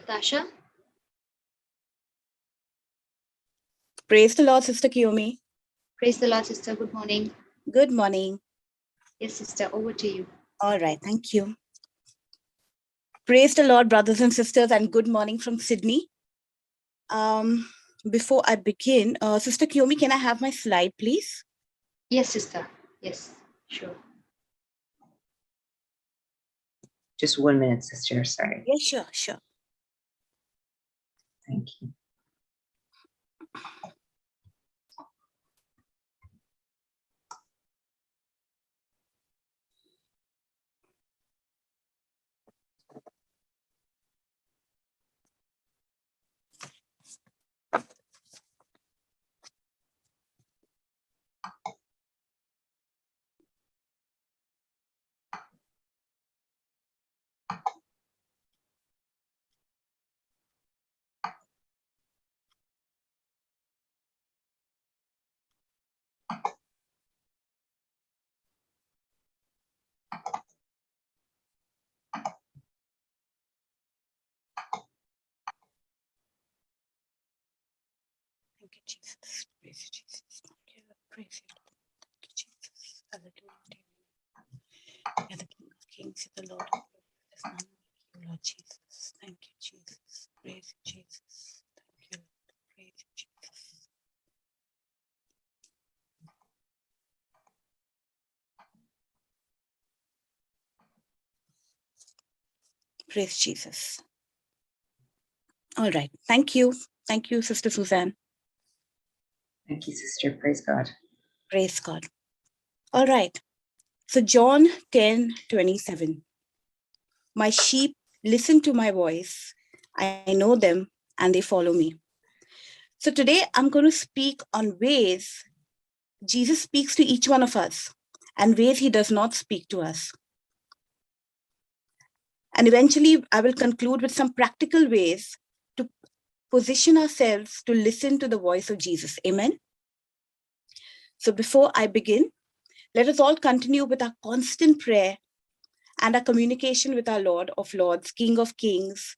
Natasha. Praise the Lord, Sister Kiyomi. Praise the Lord, sister. Good morning. Good morning. Yes, sister, over to you. All right, thank you. Praise the Lord, brothers and sisters, and good morning from Sydney. Before I begin, Sister Kiyomi, can I have my slide, please? Yes, sister. Yes, sure. Just 1 minute, sister. Sorry. Yeah, sure. Thank you. Thank you, Jesus. Praise you, Jesus. Thank you. Praise you. Thank you, Jesus. Hallelujah. You're the King of Kings, you're the Lord of Lords. There's none like you, Lord Jesus. Thank you, Jesus. Praise you, Jesus. Thank you, Lord. Praise you, Jesus. Praise Jesus. All right. Thank you. Thank you, Sister Suzanne. Thank you, sister. Praise God. Praise God. All right. So John 10:27. My sheep listen to my voice. I know them and they follow me. So today I'm going to speak on ways Jesus speaks to each one of us and ways he does not speak to us. And eventually I will conclude with some practical ways to position ourselves to listen to the voice of Jesus. Amen. So before I begin, let us all continue with our constant prayer and our communication with our Lord of Lords, King of Kings,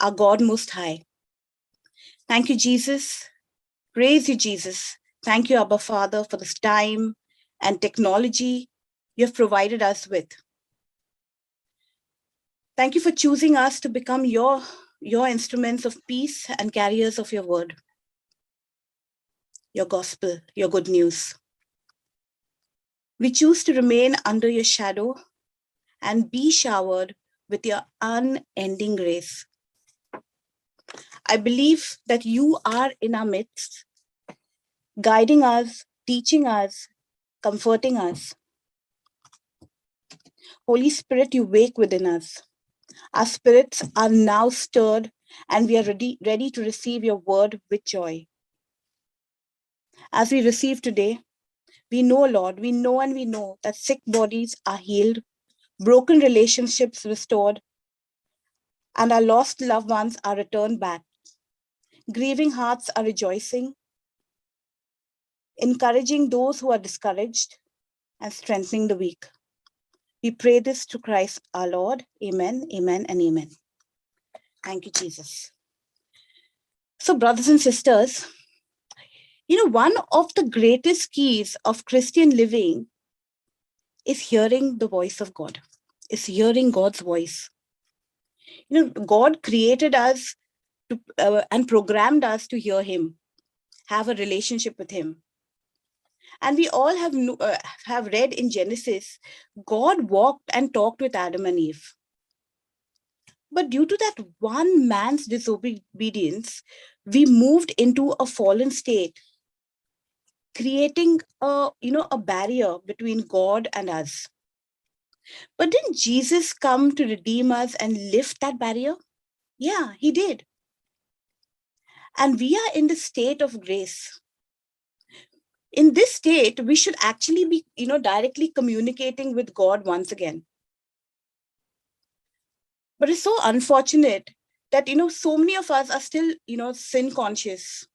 our God Most High. Thank you, Jesus. Praise you, Jesus. Thank you, Abba Father, for this time and technology you have provided us with. Thank you for choosing us to become your instruments of peace and carriers of your word, your gospel, your good news. We choose to remain under your shadow and be showered with your unending grace. I believe that you are in our midst, guiding us, teaching us, comforting us. Holy Spirit, you wake within us. Our spirits are now stirred and we are ready to receive your word with joy. As we receive today, we know, Lord, we know that sick bodies are healed, broken relationships restored, and our lost loved ones are returned back. Grieving hearts are rejoicing, encouraging those who are discouraged, and strengthening the weak. We pray this to Christ our Lord. Amen, amen, and amen. Thank you, Jesus. So, brothers and sisters, one of the greatest keys of Christian living is hearing the voice of God, is hearing God's voice. God created us and programmed us to hear him, have a relationship with him. And we all have read in Genesis, God walked and talked with Adam and Eve. But due to that one man's disobedience, we moved into a fallen state, creating a barrier between God and us. But didn't Jesus come to redeem us and lift that barrier? Yeah, he did. And we are in the state of grace. In this state, we should actually be, directly communicating with God once again. But it's so unfortunate that, so many of us are still, sin conscious.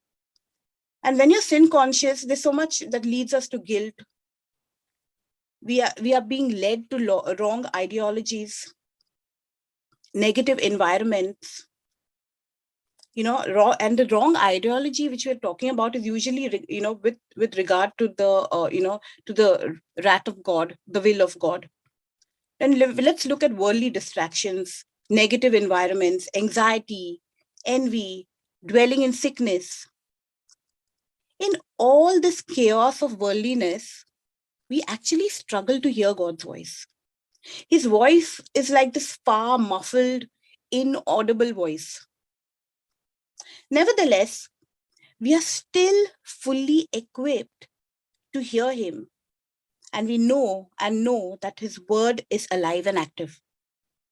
And when you're sin conscious, there's so much that leads us to guilt. We are being led to wrong ideologies, negative environments, wrong, and the wrong ideology which we're talking about is usually, with regard to the, to the wrath of God, the will of God. And let's look at worldly distractions, negative environments, anxiety, envy, dwelling in sickness. In all this chaos of worldliness, we actually struggle to hear God's voice. His voice is like this far, muffled, inaudible voice. Nevertheless, we are still fully equipped to hear him. And we know that his word is alive and active.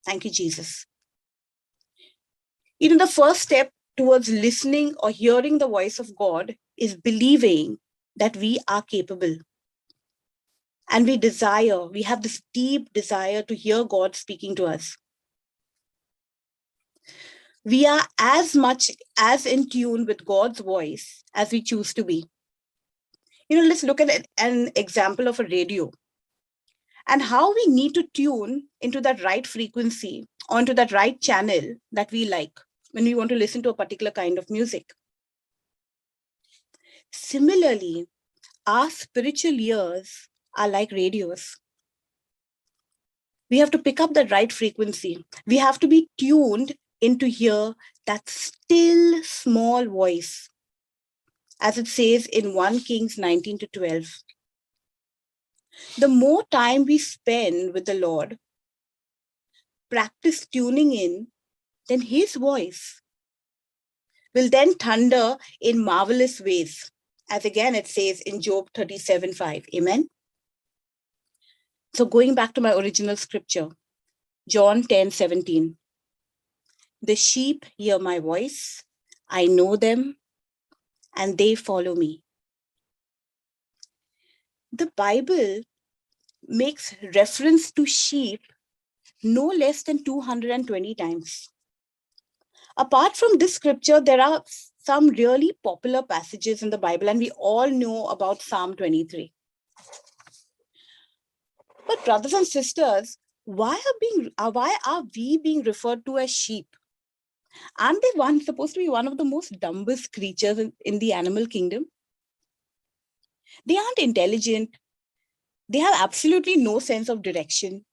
Thank you, Jesus. The first step towards listening or hearing the voice of God is believing that we are capable. And we have this deep desire to hear God speaking to us. We are as much as in tune with God's voice as we choose to be. Let's look at an example of a radio and how we need to tune into that right frequency, onto that right channel that we like when we want to listen to a particular kind of music. Similarly, our spiritual ears are like radios. We have to pick up the right frequency. We have to be tuned in to hear that still small voice, as it says in 1 Kings 19-12. The more time we spend with the Lord, practice tuning in, then his voice will then thunder in marvelous ways, as again it says in Job 37:5. Amen. So going back to my original scripture, John 10:17. The sheep hear my voice, I know them, and they follow me. The Bible makes reference to sheep no less than 220 times. Apart from this scripture, there are some really popular passages in the Bible, and we all know about Psalm 23. But brothers and sisters, why are we being referred to as sheep? Aren't they supposed to be one of the most dumbest creatures in the animal kingdom? They aren't intelligent. They have absolutely no sense of direction.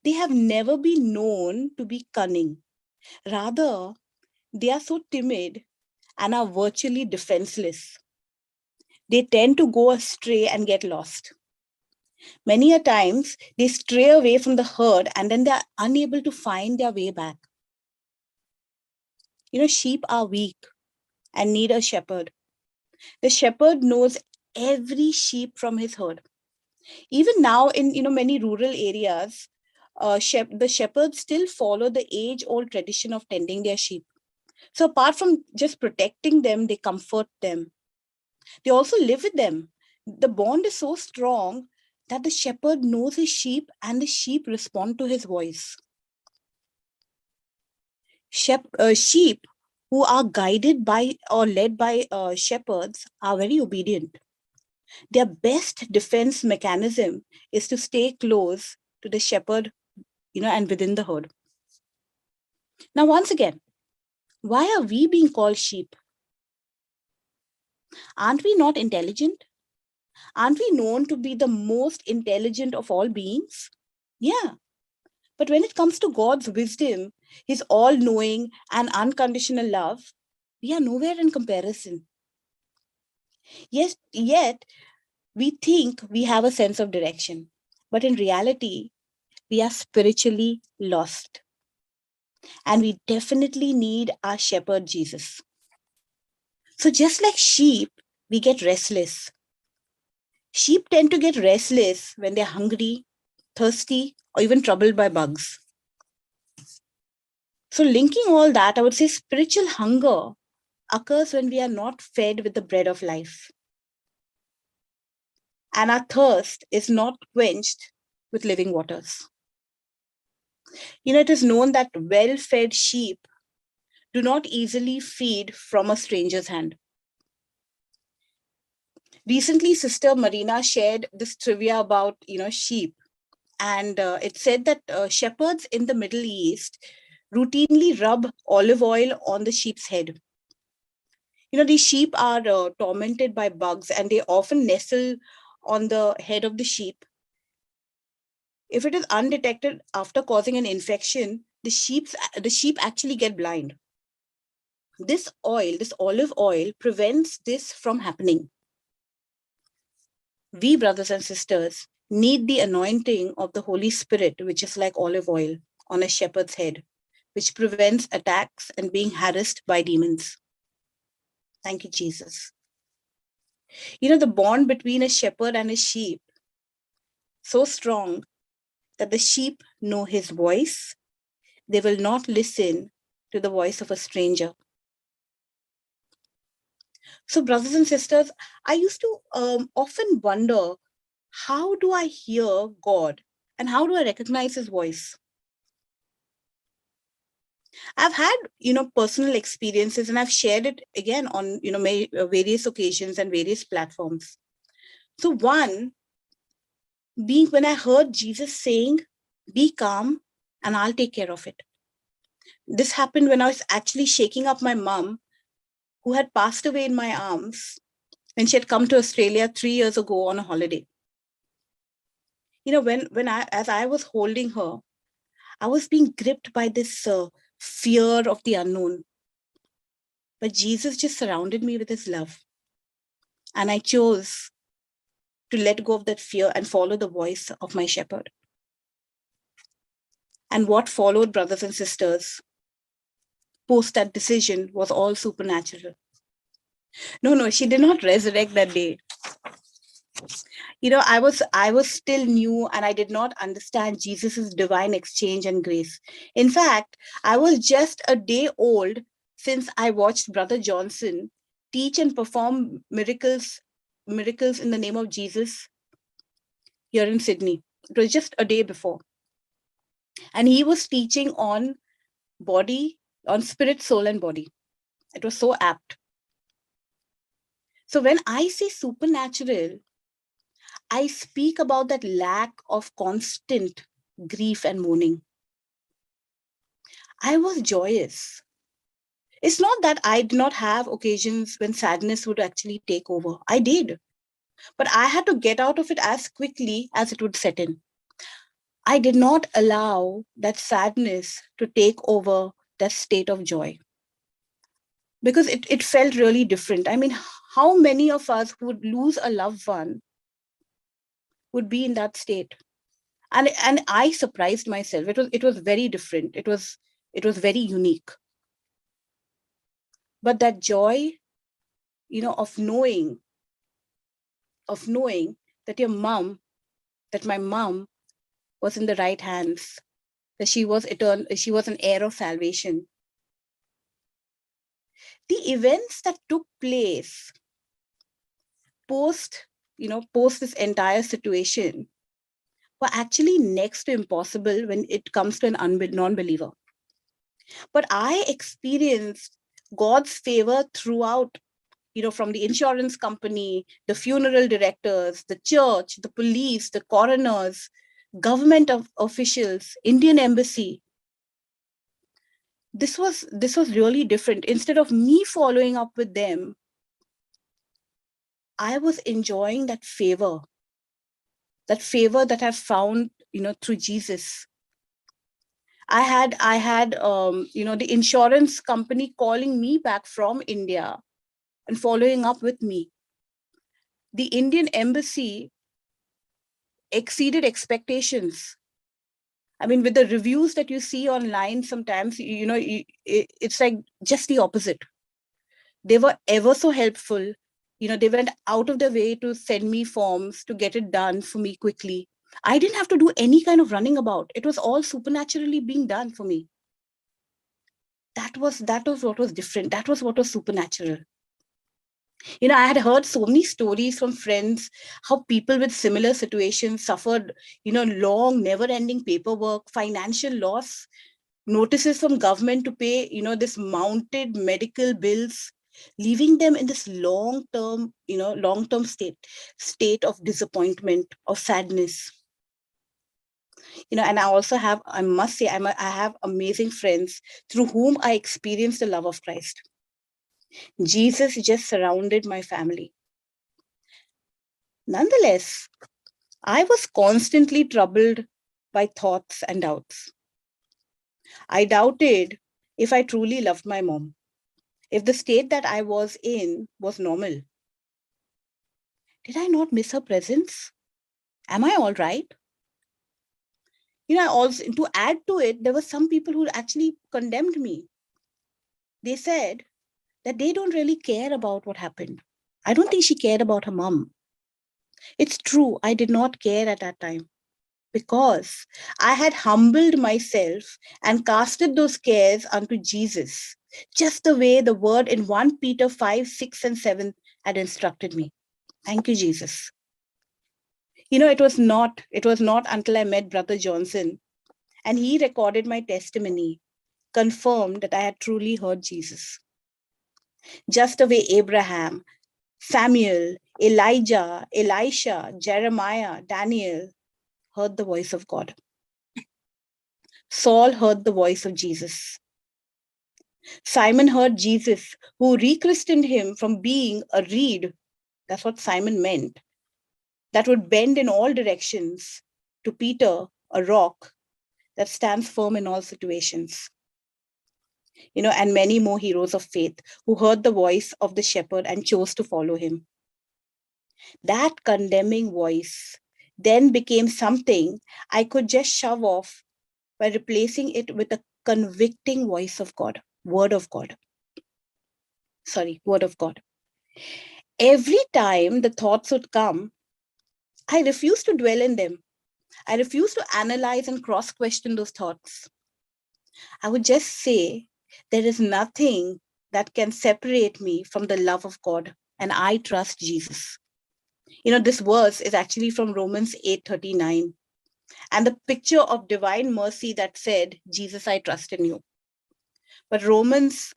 They have never been known to be cunning. Rather, they are so timid and are virtually defenseless. They tend to go astray and get lost. Many a times, they stray away from the herd and then they are unable to find their way back. Sheep are weak and need a shepherd. The shepherd knows every sheep from his herd. Even now in many rural areas, the shepherds still follow the age-old tradition of tending their sheep. So apart from just protecting them, they comfort them. They also live with them. The bond is so strong that the shepherd knows his sheep and the sheep respond to his voice. Sheep who are guided by or led by shepherds are very obedient. Their best defense mechanism is to stay close to the shepherd, and within the herd. Now, once again, why are we being called sheep? Aren't we not intelligent? Aren't we known to be the most intelligent of all beings? Yeah. But when it comes to God's wisdom, his all-knowing and unconditional love, we are nowhere in comparison. Yes, yet we think we have a sense of direction, but in reality, we are spiritually lost. And we definitely need our shepherd, Jesus. So just like sheep, we get restless. Sheep tend to get restless when they're hungry, thirsty, or even troubled by bugs. So linking all that, I would say spiritual hunger occurs when we are not fed with the bread of life. And our thirst is not quenched with living waters. It is known that well-fed sheep do not easily feed from a stranger's hand. Recently, Sister Marina shared this trivia about, sheep. And it said that shepherds in the Middle East routinely rub olive oil on the sheep's head. These sheep are tormented by bugs, and they often nestle on the head of the sheep. If it is undetected after causing an infection, the sheep actually get blind. This olive oil, prevents this from happening. We, brothers and sisters, need the anointing of the Holy Spirit, which is like olive oil on a shepherd's head, which prevents attacks and being harassed by demons. Thank you, Jesus. The bond between a shepherd and a sheep, so strong that the sheep know his voice. They will not listen to the voice of a stranger. So, brothers and sisters, I used to often wonder, how do I hear God and how do I recognize his voice? I've had, personal experiences, and I've shared it again on, various occasions and various platforms. So one being when I heard Jesus saying, "Be calm and I'll take care of it." This happened when I was actually shaking up my mom, who had passed away in my arms when she had come to Australia 3 years ago on a holiday. As I was holding her, I was being gripped by this fear of the unknown. But Jesus just surrounded me with his love. And I chose to let go of that fear and follow the voice of my shepherd. And what followed, brothers and sisters, post that decision was all supernatural. No, she did not resurrect that day. I was still new, and I did not understand Jesus's divine exchange and grace. In fact, I was just a day old since I watched Brother Johnson teach and perform miracles in the name of Jesus here in Sydney. It was just a day before. And he was teaching on spirit, soul, and body. It was so apt. So when I say supernatural, I speak about that lack of constant grief and mourning. I was joyous. It's not that I did not have occasions when sadness would actually take over. I did. But I had to get out of it as quickly as it would set in. I did not allow that sadness to take over that state of joy, because it felt really different. I mean, how many of us who would lose a loved one would be in that state? And I surprised myself. It was very different. It was very unique. But that joy, of knowing that my mom was in the right hands, that she was an heir of salvation. The events that took place post this entire situation were actually next to impossible when it comes to an non-believer. But I experienced God's favor throughout, from the insurance company, the funeral directors, the church, the police, the coroners, government officials, Indian embassy. This was really different. Instead of me following up with them, I was enjoying that favor that I've found, through Jesus. I had the insurance company calling me back from India and following up with me. The Indian embassy exceeded expectations. I mean, with the reviews that you see online, sometimes, it's like just the opposite. They were ever so helpful. They went out of their way to send me forms to get it done for me quickly. I didn't have to do any kind of running about. It was all supernaturally being done for me. That was what was different. That was what was supernatural. I had heard so many stories from friends how people with similar situations suffered, long, never-ending paperwork, financial loss, notices from government to pay, this mounted medical bills, leaving them in this long-term state of disappointment, of sadness. And I also have, I must say, I have amazing friends through whom I experienced the love of Christ. Jesus just surrounded my family. Nonetheless, I was constantly troubled by thoughts and doubts. I doubted if I truly loved my mom, if the state that I was in was normal. Did I not miss her presence? Am I all right? Also, to add to it, there were some people who actually condemned me. They said that they don't really care about what happened. I don't think she cared about her mom. It's true, I did not care at that time because I had humbled myself and casted those cares unto Jesus, just the way the word in 1 Peter 5, 6, and 7 had instructed me. Thank you, Jesus. It was not until I met Brother Johnson and he recorded my testimony, confirmed that I had truly heard Jesus. Just the way Abraham, Samuel, Elijah, Elisha, Jeremiah, Daniel heard the voice of God. Saul heard the voice of Jesus. Simon heard Jesus, who rechristened him from being a reed. That's what Simon meant. That would bend in all directions, to Peter, a rock that stands firm in all situations. And many more heroes of faith who heard the voice of the shepherd and chose to follow him. That condemning voice then became something I could just shove off by replacing it with a convicting voice of God, word of God. Every time the thoughts would come, I refused to dwell in them. I refused to analyze and cross-question those thoughts. I would just say, there is nothing that can separate me from the love of God, and I trust Jesus. This verse is actually from Romans 8:39, and the picture of divine mercy that said, Jesus, I trust in you. But Romans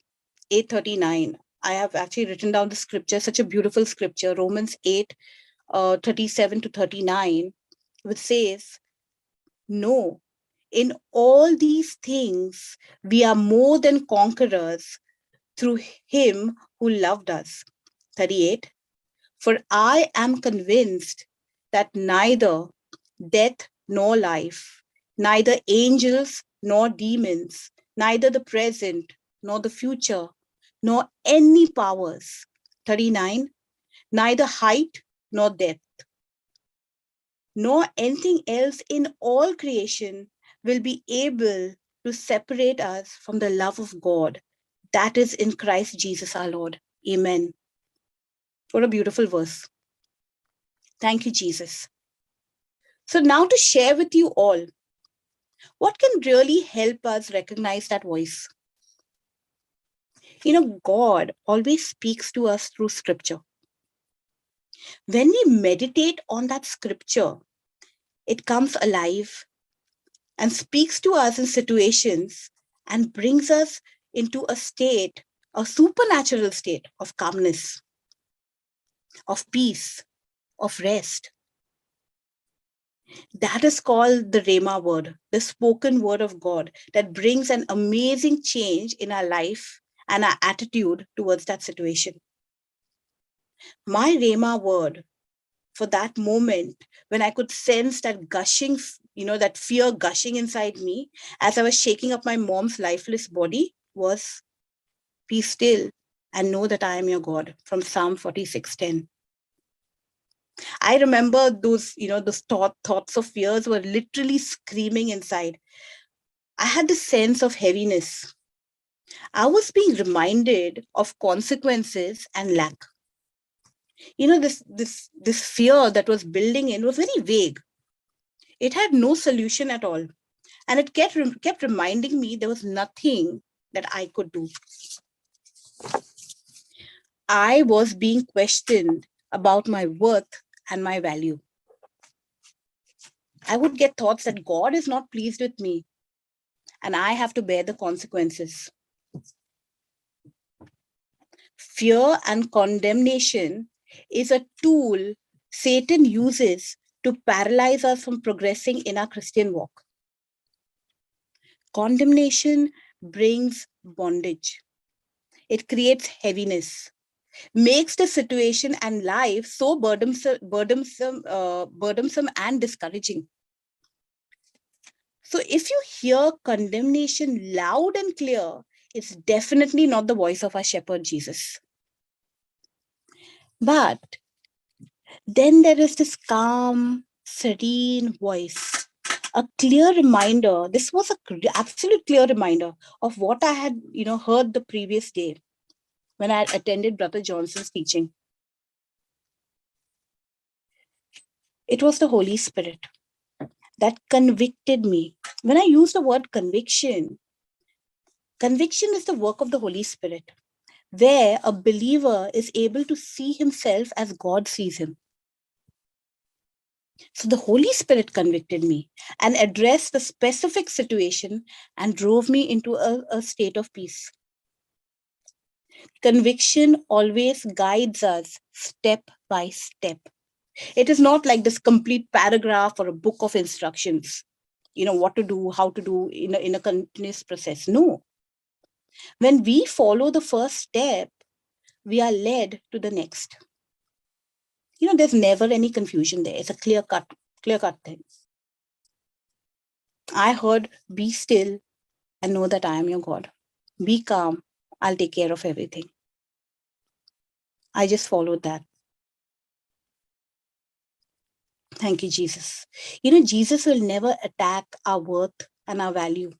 8:39, I have actually written down the scripture, such a beautiful scripture, Romans 8:37 to 39, which says, no, in all these things, we are more than conquerors through him who loved us. 38, for I am convinced that neither death nor life, neither angels nor demons, neither the present nor the future, nor any powers. 39, neither height nor depth, nor anything else in all creation will be able to separate us from the love of God that is in Christ Jesus our Lord. Amen. What a beautiful verse. Thank you, Jesus. So now to share with you all, what can really help us recognize that voice? God always speaks to us through scripture. When we meditate on that scripture, it comes alive and speaks to us in situations and brings us into a state, a supernatural state of calmness, of peace, of rest. That is called the Rhema word, the spoken word of God that brings an amazing change in our life and our attitude towards that situation. My Rhema word for that moment when I could sense that gushing, that fear gushing inside me as I was shaking up my mom's lifeless body was, be still and know that I am your God, from Psalm 46:10. I remember those, those thoughts of fears were literally screaming inside. I had this sense of heaviness. I was being reminded of consequences and lack. This fear that was building in was very vague. It had no solution at all. And it kept reminding me there was nothing that I could do. I was being questioned about my worth and my value. I would get thoughts that God is not pleased with me and I have to bear the consequences. Fear and condemnation is a tool Satan uses to paralyze us from progressing in our Christian walk. Condemnation brings bondage. It creates heaviness, makes the situation and life so burdensome and discouraging. So if you hear condemnation loud and clear, it's definitely not the voice of our shepherd, Jesus. But then there is this calm, serene voice, a clear reminder. This was a absolute clear reminder of what I had, heard the previous day when I had attended Brother Johnson's teaching. It was the Holy Spirit that convicted me. When I use the word conviction is the work of the Holy Spirit, where a believer is able to see himself as God sees him. So the Holy Spirit convicted me and addressed the specific situation and drove me into a state of peace. Conviction always guides us step by step. It is not like this complete paragraph or a book of instructions, what to do, how to do in a continuous process. No. When we follow the first step, we are led to the next. There's never any confusion there. It's a clear cut thing. I heard, be still and know that I am your God. Be calm. I'll take care of everything. I just followed that. Thank you, Jesus. Jesus will never attack our worth and our value.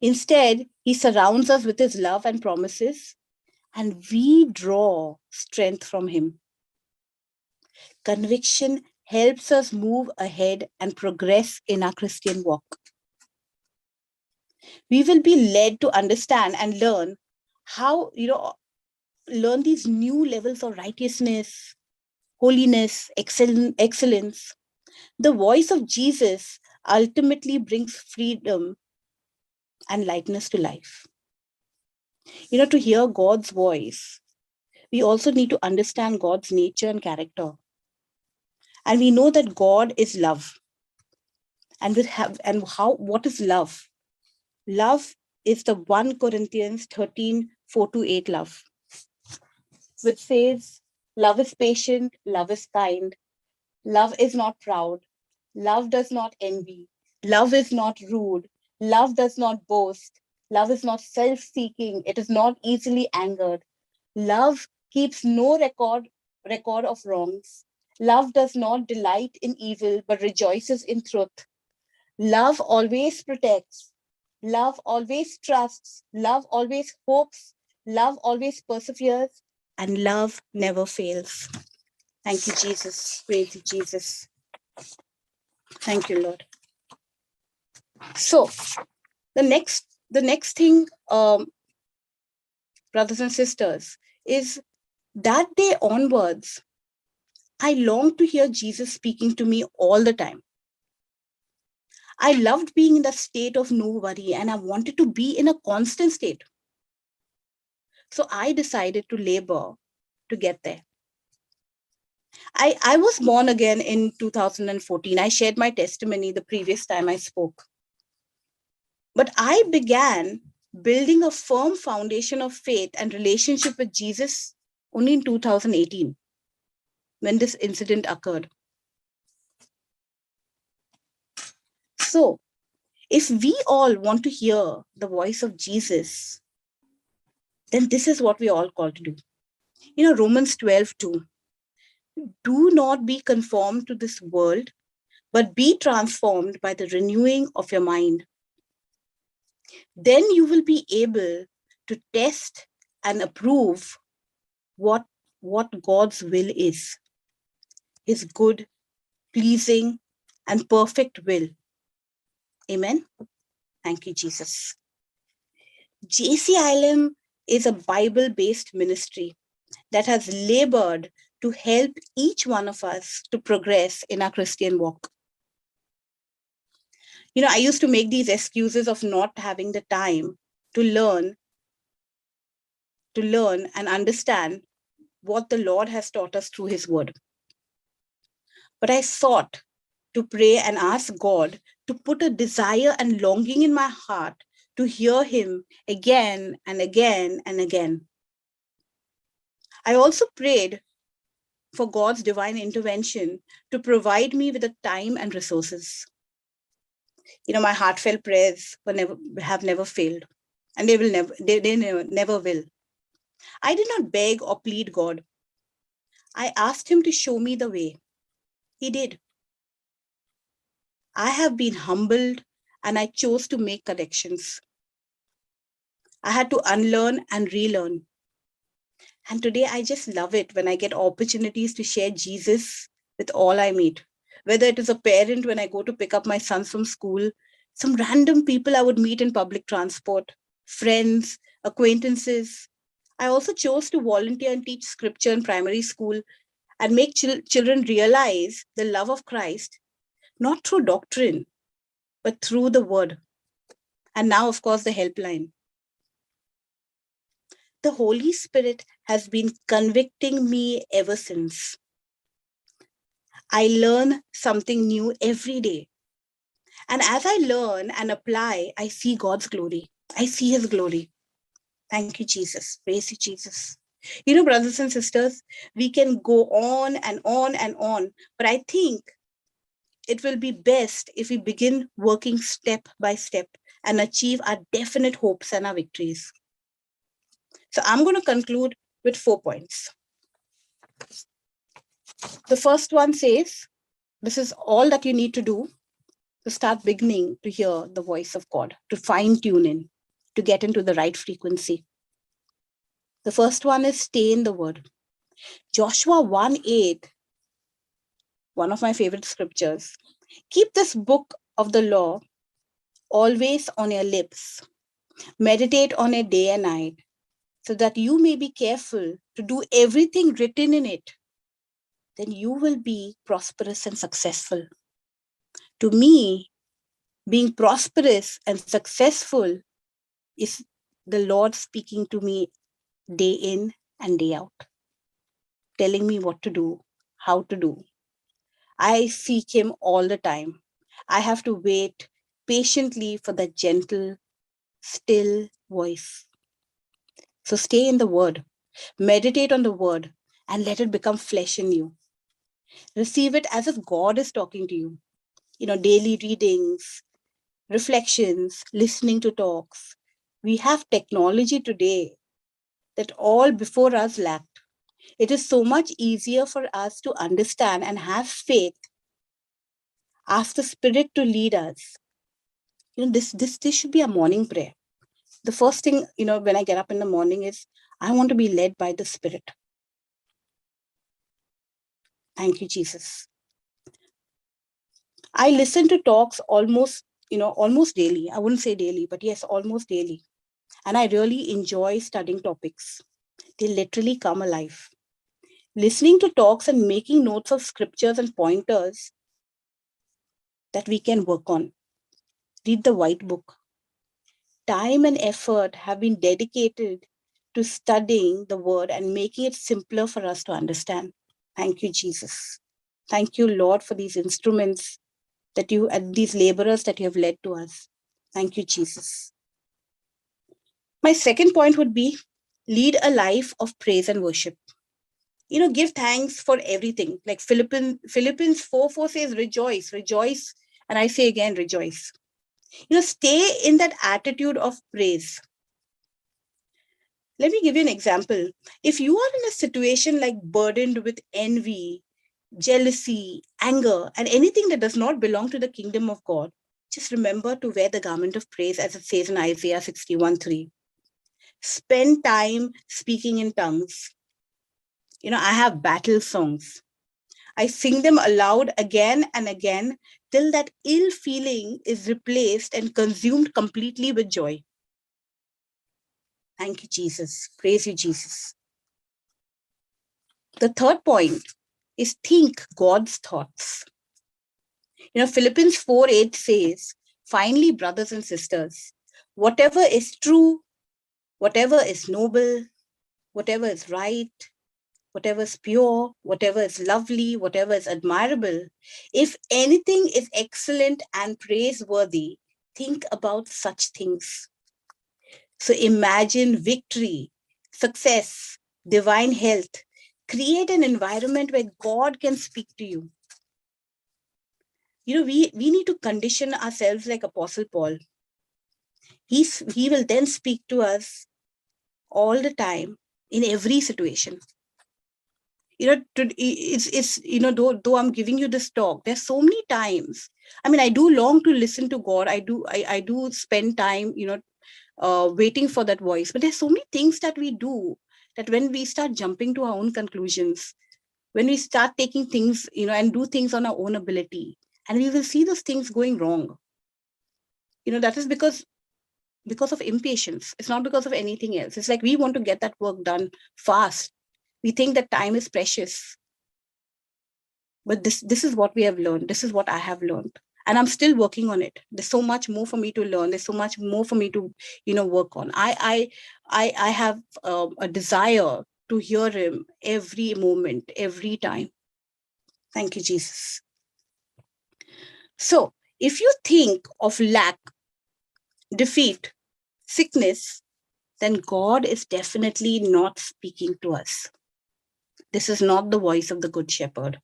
Instead, he surrounds us with his love and promises, and we draw strength from him. Conviction helps us move ahead and progress in our Christian walk. We will be led to understand and learn how, learn these new levels of righteousness, holiness, excellence. The voice of Jesus ultimately brings freedom and lightness to life. To hear God's voice, we also need to understand God's nature and character. And we know that God is love. And what is love? Love is the 1 Corinthians 13, 4-8 love, which says, love is patient, love is kind, love is not proud, love does not envy, love is not rude, love does not boast, love is not self-seeking, it is not easily angered. Love keeps no record of wrongs. Love does not delight in evil, but rejoices in truth. Love always protects. Love always trusts. Love always hopes. Love always perseveres. And love never fails. Thank you, Jesus. Praise you, Jesus. Thank you, Lord. So, the next thing, brothers and sisters, is that day onwards, I longed to hear Jesus speaking to me all the time. I loved being in the state of no worry, and I wanted to be in a constant state. So I decided to labor to get there. I was born again in 2014. I shared my testimony the previous time I spoke. But I began building a firm foundation of faith and relationship with Jesus only in 2018, when this incident occurred. So, if we all want to hear the voice of Jesus, then this is what we all called to do. Romans 12:2. Do not be conformed to this world, but be transformed by the renewing of your mind. Then you will be able to test and approve what God's will is, his good, pleasing, and perfect will. Amen. Thank you, Jesus. JCILM is a Bible-based ministry that has labored to help each one of us to progress in our Christian walk. I used to make these excuses of not having the time to learn and understand what the Lord has taught us through his word. But I sought to pray and ask God to put a desire and longing in my heart to hear him again and again and again. I also prayed for God's divine intervention to provide me with the time and resources. My heartfelt prayers have never failed, and they never will. I did not beg or plead God. I asked him to show me the way. He did. I have been humbled and I chose to make corrections. I had to unlearn and relearn. And today I just love it when I get opportunities to share Jesus with all I meet. Whether it is a parent when I go to pick up my sons from school, some random people I would meet in public transport, friends, acquaintances. I also chose to volunteer and teach scripture in primary school and make children realize the love of Christ, not through doctrine, but through the word. And now, of course, the helpline. The Holy Spirit has been convicting me ever since. I learn something new every day. And as I learn and apply, I see God's glory. I see his glory. Thank you, Jesus. Praise you, Jesus. Brothers and sisters, we can go on and on and on, but I think it will be best if we begin working step by step and achieve our definite hopes and our victories. So I'm going to conclude with 4 points. The first one says, this is all that you need to do to start beginning to hear the voice of God, to fine tune in, to get into the right frequency. The first one is stay in the word. Joshua 1:8, one of my favorite scriptures. Keep this book of the law always on your lips. Meditate on it day and night, so that you may be careful to do everything written in it. Then you will be prosperous and successful. To me, being prosperous and successful is the Lord speaking to me day in and day out, telling me what to do, how to do. I seek him all the time. I have to wait patiently for that gentle, still voice. So stay in the word, meditate on the word, and let it become flesh in you. Receive it as if God is talking to you. Daily readings, reflections, listening to talks. We have technology today that all before us lacked. It is so much easier for us to understand and have faith. Ask the Spirit to lead us. This should be a morning prayer. The first thing, when I get up in the morning is, I want to be led by the Spirit. Thank you, Jesus. I listen to talks almost daily. I wouldn't say daily, but yes, almost daily. And I really enjoy studying topics. They literally come alive. Listening to talks and making notes of scriptures and pointers that we can work on. Read the white book. Time and effort have been dedicated to studying the word and making it simpler for us to understand. Thank you, Jesus. Thank you, Lord, for these instruments and these laborers that you have led to us. Thank you, Jesus. My second point would be lead a life of praise and worship. Give thanks for everything. Like Philippians 4:4 says, rejoice. And I say again, rejoice. Stay in that attitude of praise. Let me give you an example. If you are in a situation like burdened with envy, jealousy, anger, and anything that does not belong to the kingdom of God, just remember to wear the garment of praise, as it says in Isaiah 61:3. Spend time speaking in tongues. I have battle songs. I sing them aloud again and again till that ill feeling is replaced and consumed completely with joy. Thank you, Jesus. Praise you, Jesus. The third point is think God's thoughts. Philippians 4:8 says, finally, brothers and sisters, whatever is true, whatever is noble, whatever is right, whatever is pure, whatever is lovely, whatever is admirable, if anything is excellent and praiseworthy, think about such things. So imagine victory, success, divine health. Create an environment where God can speak to you. You know, we need to condition ourselves like Apostle Paul. He will then speak to us all the time in every situation. You know, it's you know, though I'm giving you this talk, there's so many times. I mean, I do long to listen to God. I do spend time, you know, waiting for that voice. But there's so many things that we do that when we start jumping to our own conclusions, when we start taking things, you know, and do things on our own ability, and we will see those things going wrong. You know, that is because of impatience. It's not because of anything else. It's like we want to get that work done fast. We think that time is precious. But this is what we have learned. This is what I have learned. And I'm still working on it. There's so much more for me to learn. There's so much more for me to, you know, work on. I have a desire to hear him every moment, every time. Thank you, Jesus. So if you think of lack, defeat, sickness, then God is definitely not speaking to us. This is not the voice of the Good Shepherd.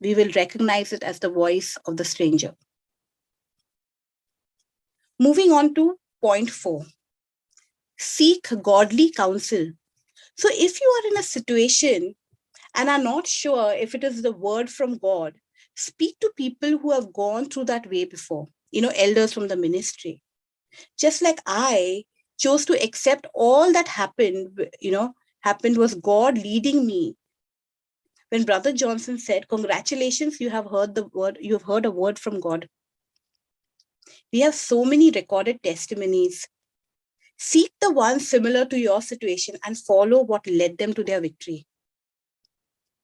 We will recognize it as the voice of the stranger. Moving on to point 4. Seek godly counsel. So if you are in a situation and are not sure if it is the word from God, speak to people who have gone through that way before, you know, elders from the ministry. Just like I chose to accept all that happened was God leading me. When Brother Johnson said, congratulations, you have heard the word, you have heard a word from God. We have so many recorded testimonies. Seek the ones similar to your situation and follow what led them to their victory.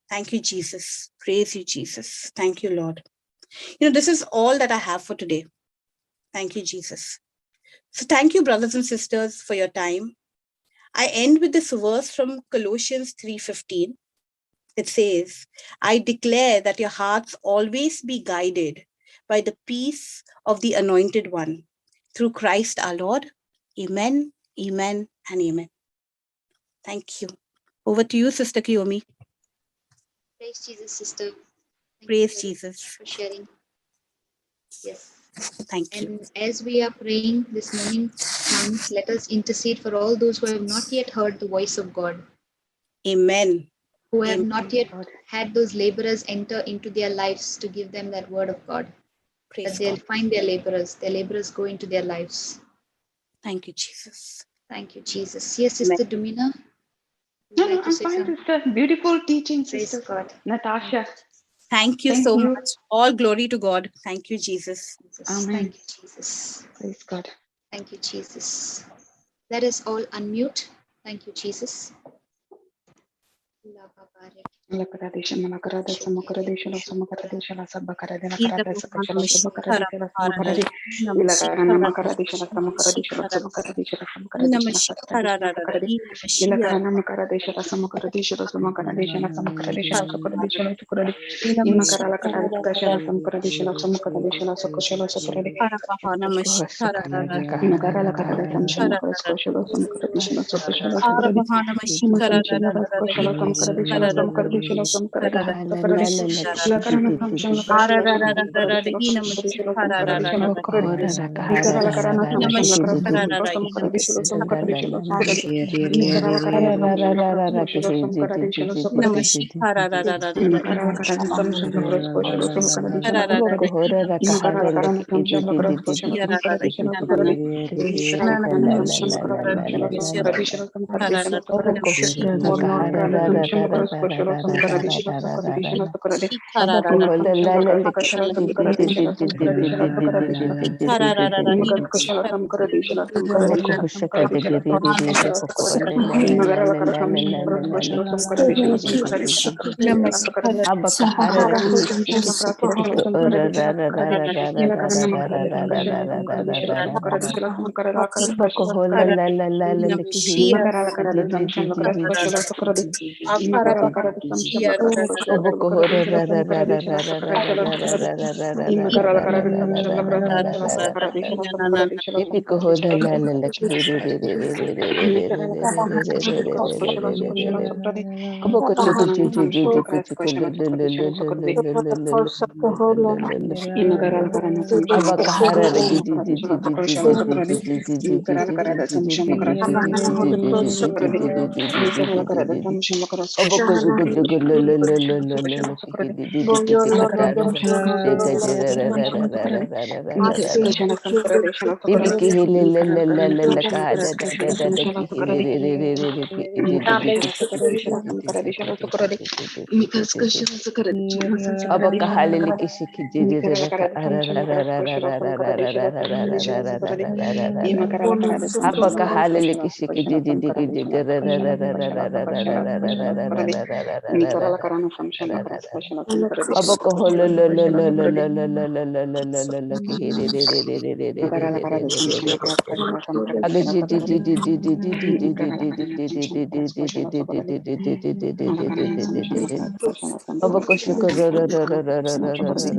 Thank you, Jesus. Praise you, Jesus. Thank you, Lord. You know, this is all that I have for today. Thank you, Jesus. So thank you, brothers and sisters, for your time. I end with this verse from Colossians 3:15. It says, I declare that your hearts always be guided by the peace of the Anointed One. Through Christ our Lord. Amen, amen, and amen. Thank you. Over to you, Sister Kiyomi. Praise Jesus, sister. Thank Praise you Jesus. for sharing. Yes. Thank you. And as we are praying this morning tongues, let us intercede for all those who have not yet heard the voice of God, Amen. who have Amen. not yet had those laborers enter into their lives to give them that word of God. Praise That they'll God. find their laborers go into their lives. Thank you, Jesus. Thank you, Jesus. Yes, Sister Domina. No, I'm fine, sister. Beautiful teaching, Praise sister. God. Natasha. Thank you Thank so you. much. All glory to God. Thank you, Jesus. Amen. Thank you, Jesus. Praise God. Thank you, Jesus. Let us all unmute. Thank you, Jesus. Malakaradesha, Malakaradesha, Samakaradesha, Samakaradesha, Sabakaradesha, Ida Karadesha, Bhagwan Shikara Sabakaradesha, Bharana. Samakaradi, Ilakarana, Makaradesha, Samakaradesha, Shikara. Samakaradesha, Inama Samakaradesha, Shikara. Sakaradesha, Inama Shikara. Ilakarana, Makaradesha, Samakaradesha, Samakaradesha, Samakaradesha, Sakaradesha, Sakaradi, Inama Imakarala Shikara. Karadesha, Samakaradesha, Samakaradesha, Sakoshala, Sakaradi. Arabahana Shikara. Nagarala Karadam Shamakara Scotia, some Karadishal Social Sakaradi, Arabahana Shikara. Imakarishina Scotia, some Karadishal, some Karadishal, some Shikara. Karadishal, Sakaradi, Lakarana Samsung Karadishal, some Karadishal, some Karadishal, some Karadishal, Sakaradi, Nikarala Karana Samsung Karadishal, some Karadishal, some Karadishal, Sakaradi, Nikarala Karana Samsung some Karadishal, Sakaradi, Nikarala Karana Samsung Karadishal, some Karadishal, Sakaradi, Nikarala Karana Samsung Karadishal, some Karadishal, Sakaradi, Nikarala Karana Samsung Karadishal, some Karadishal, some Karadishal, Sakaradi, Lord, Karana Samsung Thank you, Jesus. Praise you, Jesus. Love you, Jesus.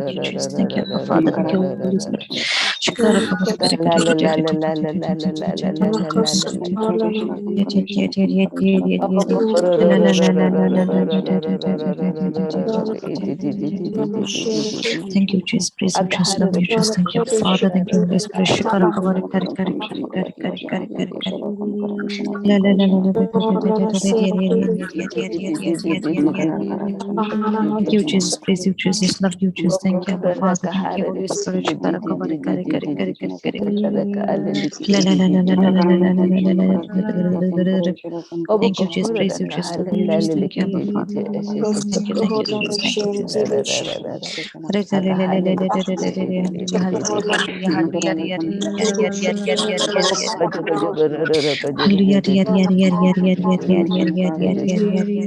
Thank you, Father. Thank you, Holy Spirit. Shikara kabari kari kari kari kari kari kari kari kari. La la la la la. Thank you, Jesus. Praise you, Jesus. Love you, Jesus. Thank you, Father. Thank you, Holy Spirit. Shikara kabari kari kari kari kari kari. La la la la la la la la la la la la. Thank you, Jesus. Praise you, Jesus. Love you, Jesus. Thank you, Abba Father. Thank you, thank you, Jesus.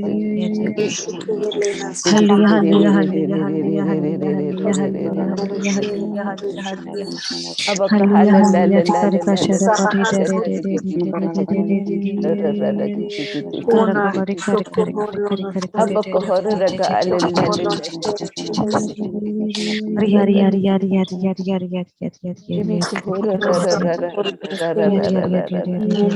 Thank you, Jesus. Hallelujah, hallelujah, hallelujah, hallelujah, hallelujah, hallelujah, hallelujah, hallelujah, hallelujah, hallelujah. Hallelujah, hallelujah. Tikari kashara kari dare dare dare dare kara kabari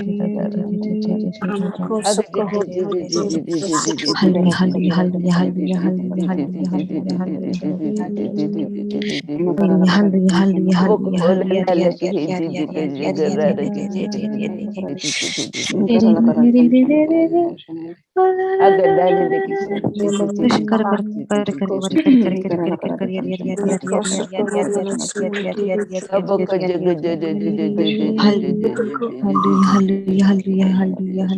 kari kari kari kari kari kari hari hari hari hari hari hari hari hari hari Hallelujah, hallelujah, hallelujah,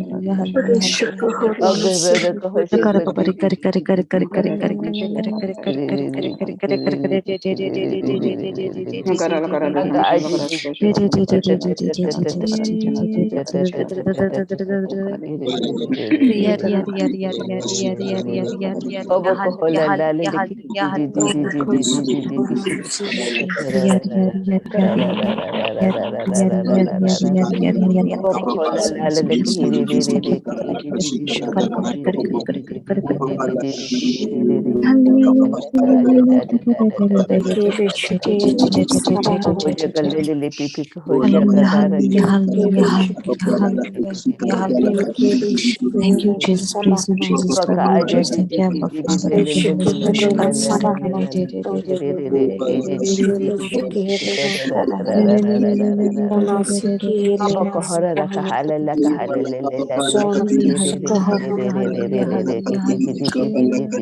hallelujah, hallelujah, hallelujah, hallelujah, hallelujah, hallelujah, hallelujah, hallelujah, hallelujah, hallelujah, hallelujah, hallelujah, Thank you, Jesus. Praise you, Jesus. Love you, Jesus. Thank you, Abba Father. Praise you, Jesus. Hallelujah, hallelujah, hallelujah, hallelujah, hallelujah, hallelujah. Thank you, Jesus.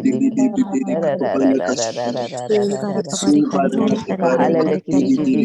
Praise you, Jesus. Love you, Jesus. Thank you, Abba Father. Thank you, Holy Spirit.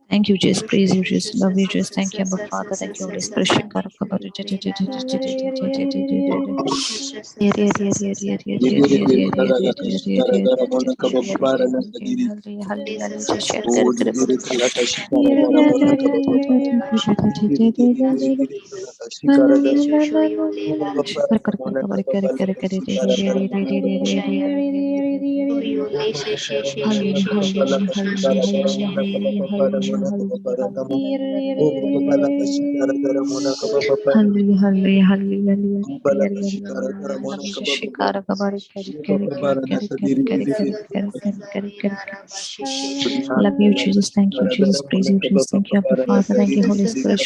Thank you, Jesus. Praise you, Jesus. Love you, Jesus. Thank you, Father. Thank you, Holy Spirit. Thank you, Jesus. Praise you, Jesus. Love you, Jesus. Thank you, Abba Father. Thank you, Holy Spirit. Hallelujah, hallelujah, hallelujah, love you, Jesus. Thank you, Jesus. Praise you, Jesus. Thank you, Abba Father. Thank you, Holy Spirit.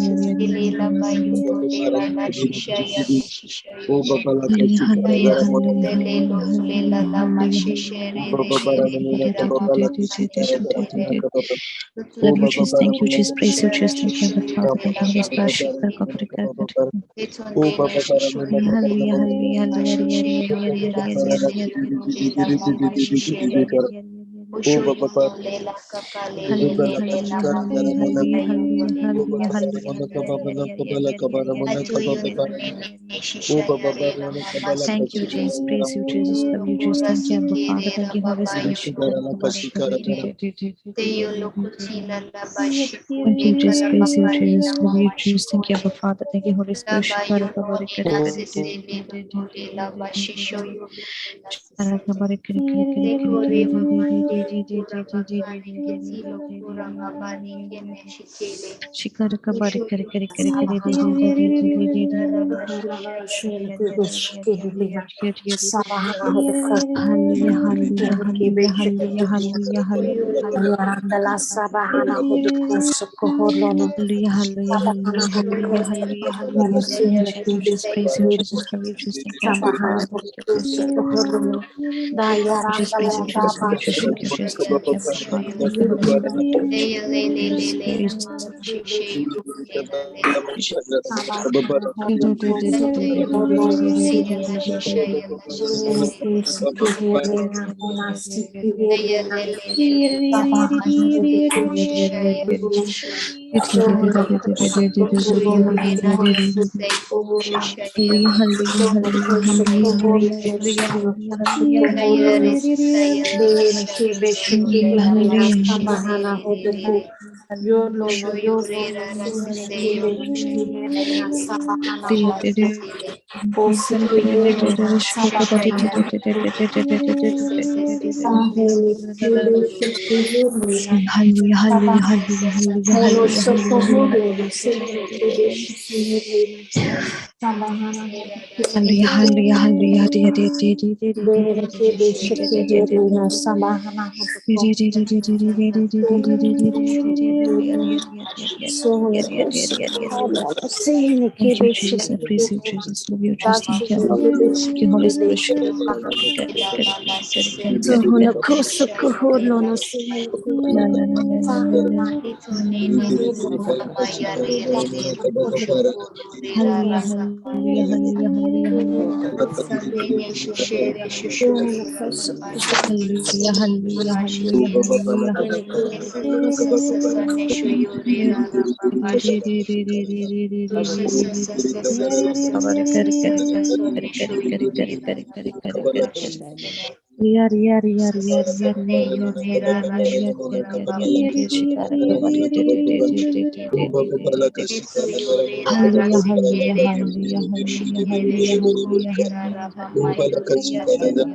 Lela bayo lela la shisha ya me shisha yo. Hallelujah, Aya hallelujah, lelo lela hallelujah, la ma hallelujah, shisha re re re re hallelujah. ra ma ma shisha re re. Love you, Jesus. Thank you, Jesus. Praise you, Jesus. Thank you, Abba Father. Thank you, Holy Spirit. Hallelujah, hallelujah, hallelujah, hallelujah, hallelujah, hallelujah, hallelujah, hallelujah, hallelujah. Thank you, Jesus. Praise you, Jesus. Love you, Jesus. Thank you, Abba Father. Thank you, Holy Spirit. Thank you, Jesus. Praise you, Jesus. Love you, Jesus. Thank you, Abba Father. Thank you, Holy Spirit. Hallelujah, hallelujah, hallelujah, hallelujah, hallelujah, hallelujah, Yarandala Sabahana Hudukusa Koholono hallelujah, hallelujah, hallelujah, hallelujah, hallelujah, hallelujah. Thank you, Jesus. Praise you, Jesus. Love you, Jesus. Thank you, Abba Sabahana Father. Thank you, praise Hudukusa Koholono Jesus. Dayarandala Praise you, Jesus. Love you, Jesus. Thank you, Sabahana Jesus. Thank you, Abba Father. Thank you, Holy Spirit. Thank you, Jesus. Praise Sabahana Hudukusa Koholono Sikihirina Hona Sikihirina Sabahana Hudukusa Koholono Sohana Kusa Koholono Kusa Koholono Hallelujah, hallelujah, Sohana hallelujah, Kusa hallelujah, Koholono hallelujah, Sohana hallelujah, Kusa hallelujah, Koholono Dehena Kebe Shikihirina hallelujah, Sabahana Huduku Yolono Yolono Sehena Kebe Shikihirina Sabahana Huduku Osikihirina Sabahana Sahele Kebe Shikihirina hallelujah, hallelujah, Sabahana hallelujah, hallelujah, Hono hallelujah, Sokoholo Sehena Kebe Shikihirina Sabahana hallelujah, Huduku hallelujah, hallelujah, Behena Kebe Shikihirina Sabahana Huduku Sohana Kusa Sehena Thank you, Kebe Jesus. I praise you, Shikihirina Jesus. Love you, Jesus. Thank you, Abba Dachihirina Father. Thank you, Holy Spirit. Sohana Kusa Koholo no Sehena La Kebe la la la la la la. Sahana Shikihirina Sabahana Huduku Hallelujah, hallelujah, hallelujah, hallelujah, hallelujah, hallelujah, hallelujah, hallelujah, Hallelujah, hallelujah, hallelujah, hallelujah, hallelujah, hallelujah, hallelujah, hallelujah, hallelujah.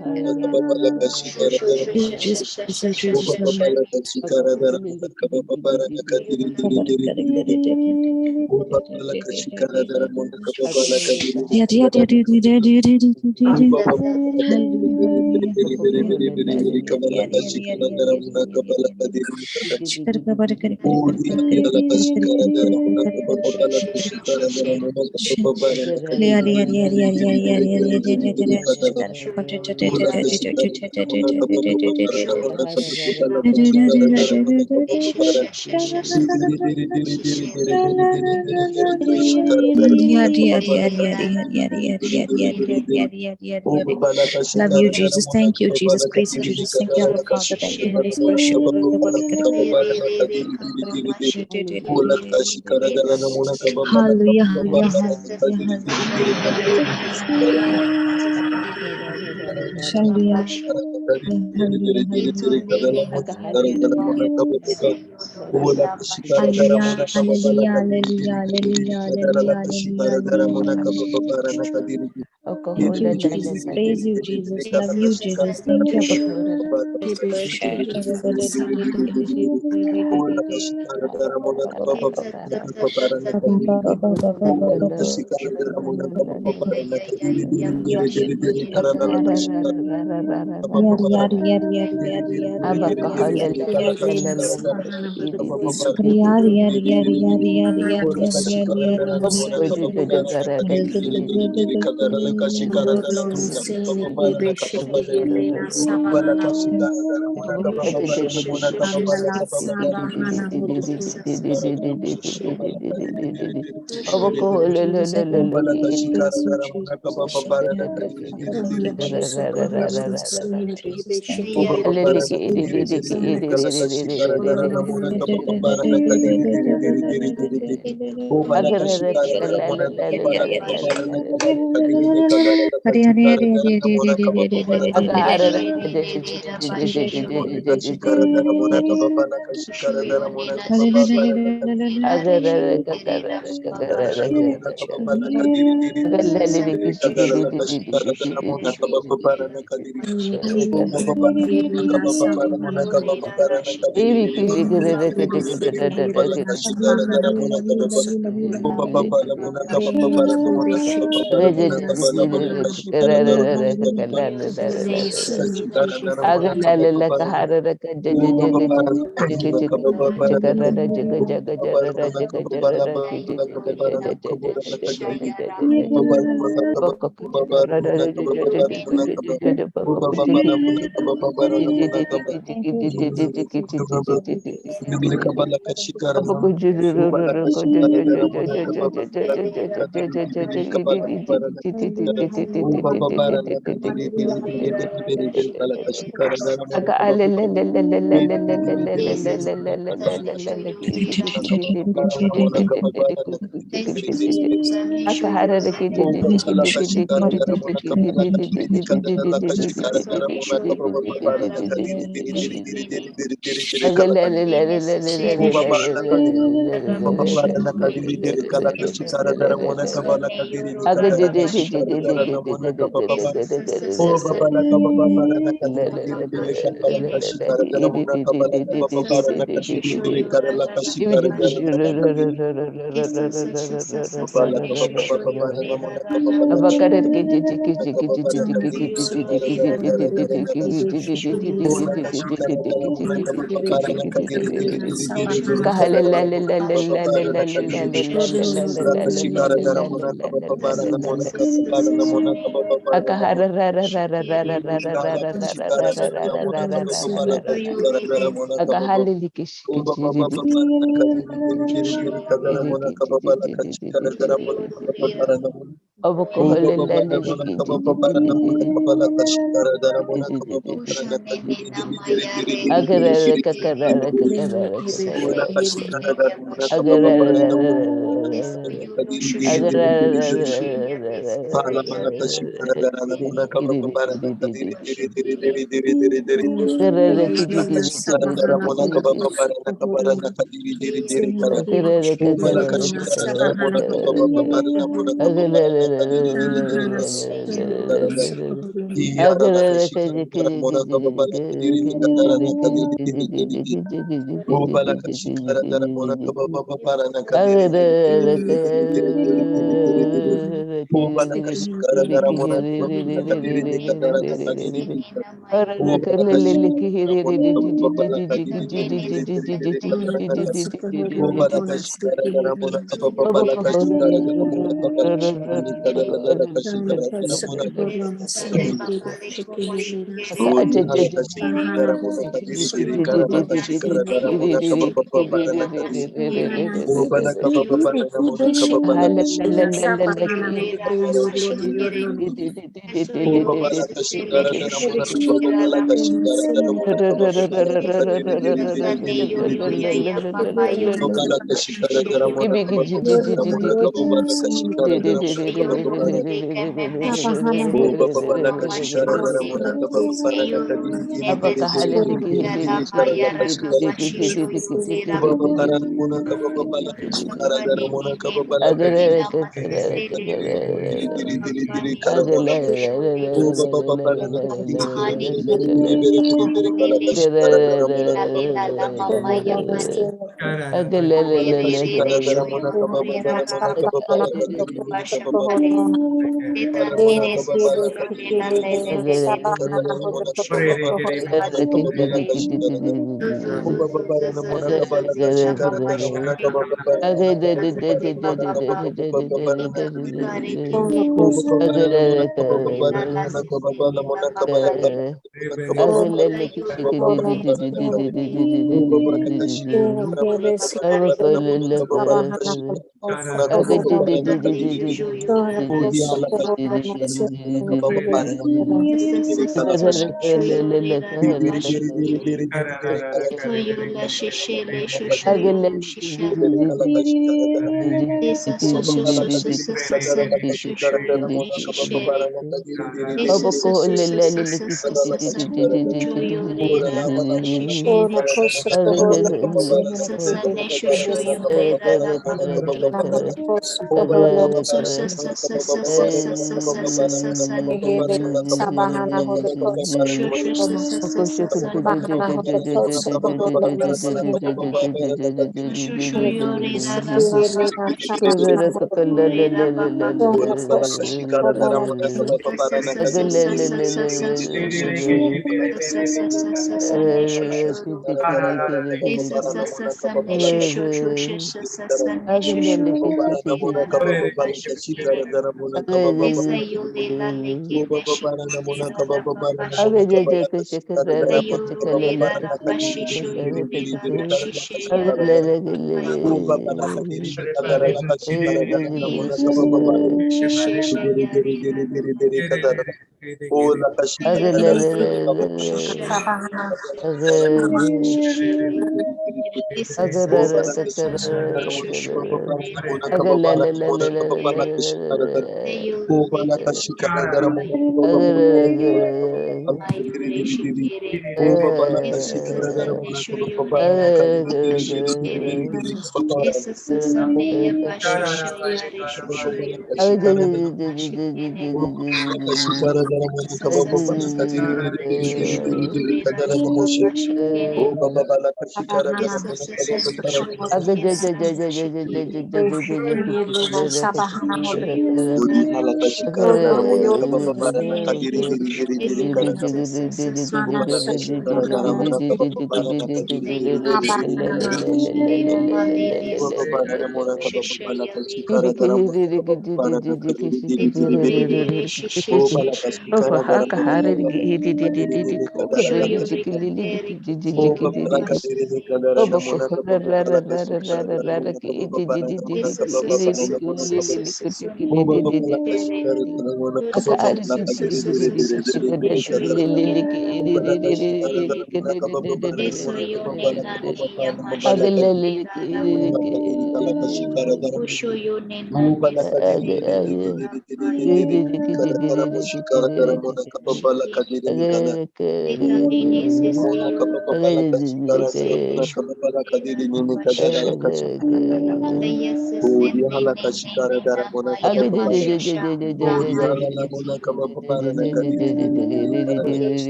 Jesus, praise you, Jesus, love you. Hallelujah, hallelujah, Love you, Jesus. Thank you, Jesus. Praise you, Jesus. Thank you, Abba Father. Thank you, Holy Spirit. Hallelujah, hallelujah, hallelujah, hallelujah, hallelujah, hallelujah, hallelujah, hallelujah, hallelujah, hallelujah, hallelujah, hallelujah. Thank you, Jesus. Praise you, Jesus. Love you, Jesus. Thank you, Abba.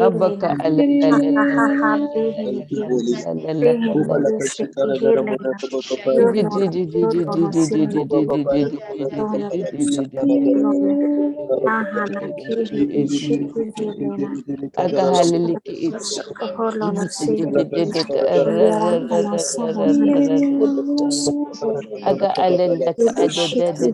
Abaka aga haliliki aga alelaka alelaka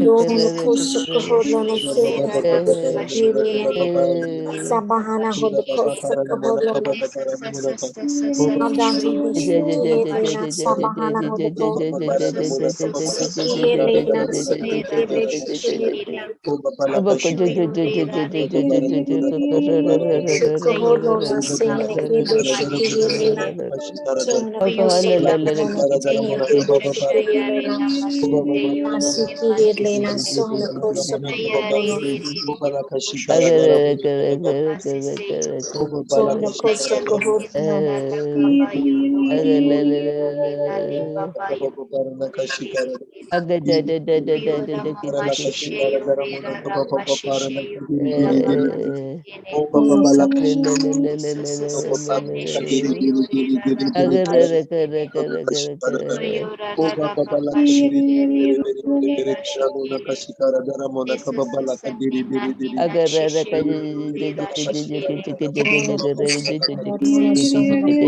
Lono koso koholono sena kirena sabahana hodo koso koholono adahi bishiki helena sabahana hodo ko siki helena siki bishiki helena koholono sena ki bishiki helena sohna koso koholono sena ki bishiki helena Asiki Helena Sohna Koso Koholono Sohna Koso Koholono Sohna Sohna Koso Koholono Sohna Koso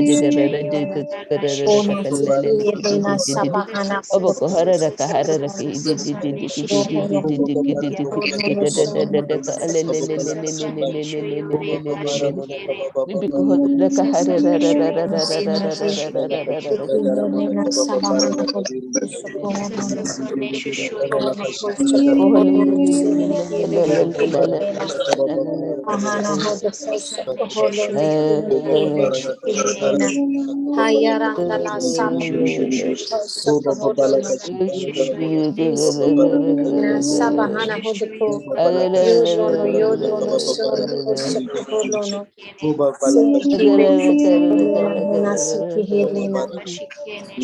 Koholono Sohna Siki Helena Sabahana Hodo Koso Koholono Sohna Koholono Sohna Koso Koholono Sina Bishiki Helena Sabahana Hodo Koso Koholono Sohna Koso Koholono Sina Bishiki Helena Ahana hodo koso koholo ne sine kebe shiki helena hayaranda la sabahana koso koholo no na sabahana hodo ko yodo no sono koso koholo no sine kebe shiki helena hona siki helena no koso sono koso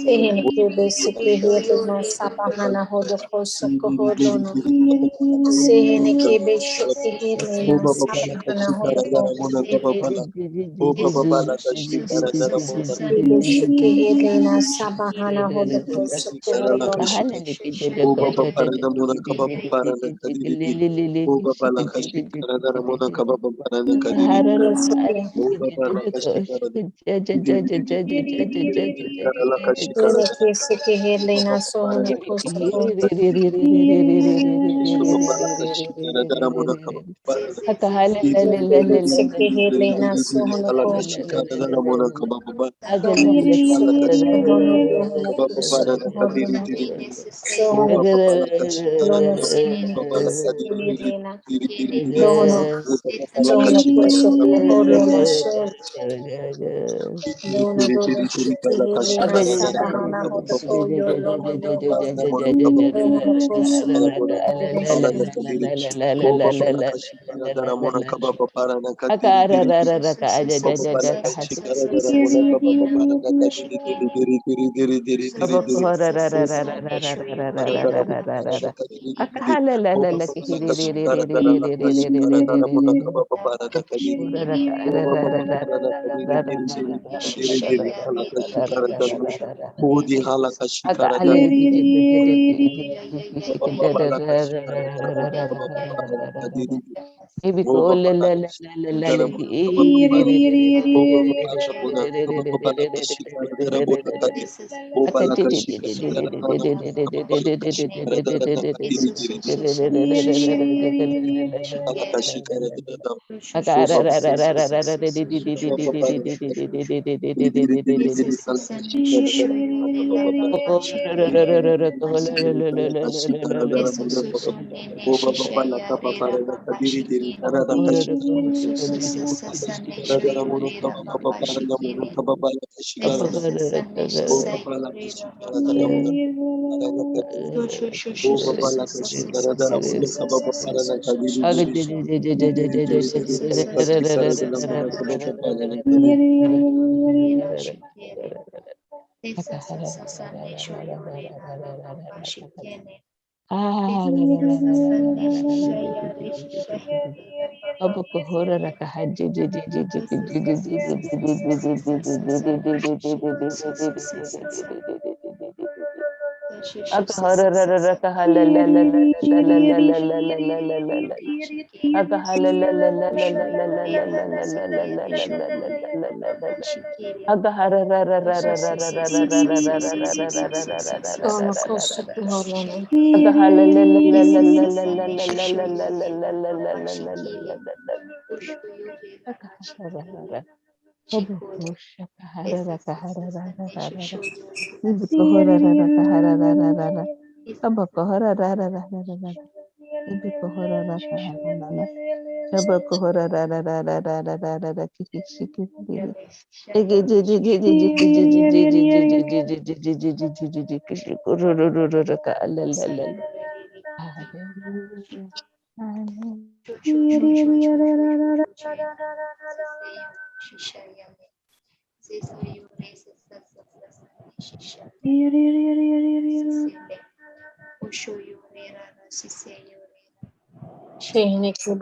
sine kebe shiki helena sabahana hodo koso koholo no sine kebe shiki helena sabahana hodo ko kebe shiki helena sabahana hodo koso koholo no sine kebe shiki helena sohno koso koholo kebe shiki helena sohno ko sohno koso koholo no koso koholo no sohno koholo no sine kebe shiki helena sohno sohno koso koholo no Lono dono shiki helena sabahana hodo koyo lono yo lono koso koyo lono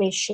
Osho